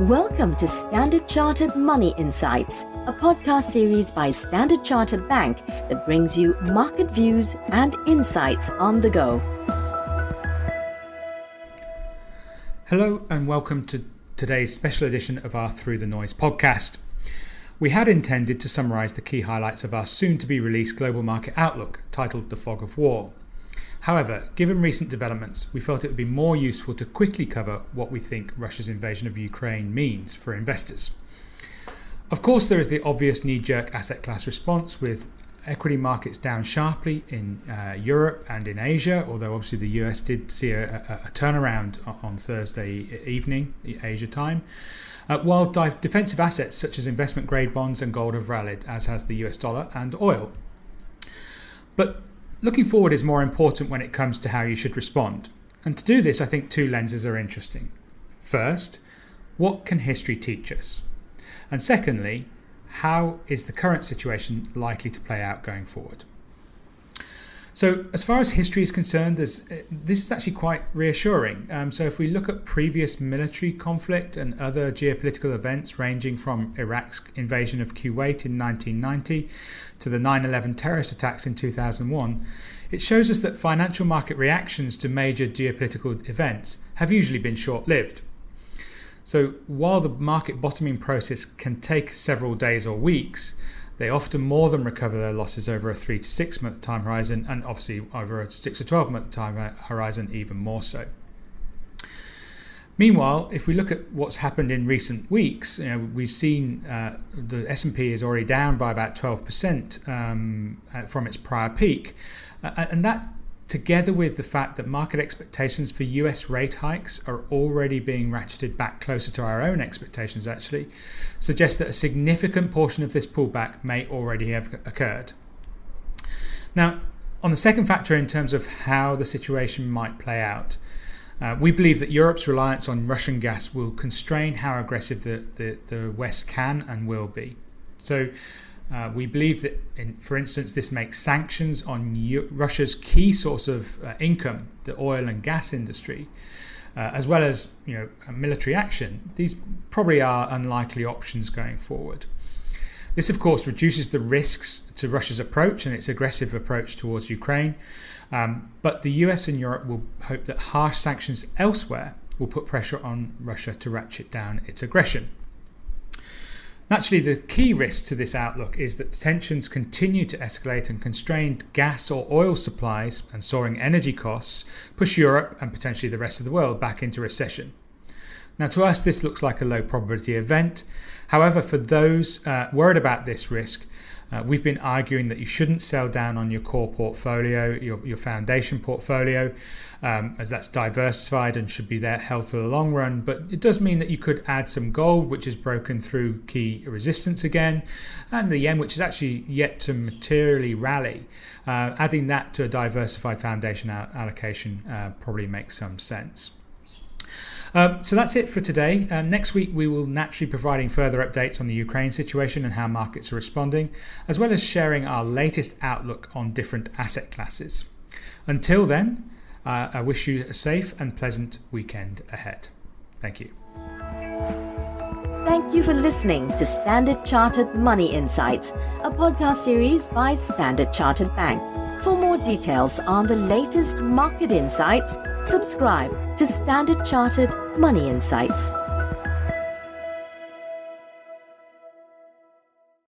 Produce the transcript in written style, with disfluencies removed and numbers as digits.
Welcome to Standard Chartered Money Insights, a podcast series by Standard Chartered Bank that brings you market views and insights on the go. Hello and welcome to today's special edition of our Through the Noise podcast. We had intended to summarise the key highlights of our soon-to-be released Global Market Outlook, titled The Fog of War. However, given recent developments, we felt it would be more useful to quickly cover what we think Russia's invasion of Ukraine means for investors. Of course, there is the obvious knee-jerk asset class response, with equity markets down sharply in Europe and in Asia, although obviously the US did see a turnaround on Thursday evening, Asia time, while defensive assets such as investment-grade bonds and gold have rallied, as has the US dollar and oil. But looking forward is more important when it comes to how you should respond. And to do this, I think two lenses are interesting. First, what can history teach us? And secondly, how is the current situation likely to play out going forward? So as far as history is concerned, this is actually quite reassuring. So if we look at previous military conflict and other geopolitical events ranging from Iraq's invasion of Kuwait in 1990 to the 9/11 terrorist attacks in 2001, it shows us that financial market reactions to major geopolitical events have usually been short-lived. So while the market bottoming process can take several days or weeks, they often more than recover their losses over a 3 to 6 month time horizon, and obviously over a 6 to 12 month time horizon even more so. Meanwhile, if we look at what's happened in recent weeks, we've seen the S&P is already down by about 12% from its prior peak, and that, together with the fact that market expectations for US rate hikes are already being ratcheted back closer to our own expectations, actually suggests that a significant portion of this pullback may already have occurred. Now, on the second factor, in terms of how the situation might play out, we believe that Europe's reliance on Russian gas will constrain how aggressive the West can and will be. So we believe that, for instance, this makes sanctions on Russia's key source of income, the oil and gas industry, as well as military action. These probably are unlikely options going forward. This, of course, reduces the risks to Russia's approach and its aggressive approach towards Ukraine. But the US and Europe will hope that harsh sanctions elsewhere will put pressure on Russia to ratchet down its aggression. Naturally, the key risk to this outlook is that tensions continue to escalate, and constrained gas or oil supplies and soaring energy costs push Europe and potentially the rest of the world back into recession. Now, to us, this looks like a low probability event. However, for those worried about this risk, we've been arguing that you shouldn't sell down on your core portfolio, your foundation portfolio, as that's diversified and should be there held for the long run. But it does mean that you could add some gold, which has broken through key resistance again, and the yen, which is actually yet to materially rally. Adding that to a diversified foundation allocation probably makes some sense. So that's it for today. Next week we will naturally be providing further updates on the Ukraine situation and how markets are responding, as well as sharing our latest outlook on different asset classes. Until then, I wish you a safe and pleasant weekend ahead. Thank you. Thank you for listening to Standard Chartered Money Insights, a podcast series by Standard Chartered Bank. For more details on the latest market insights, subscribe to Standard Chartered Money Insights.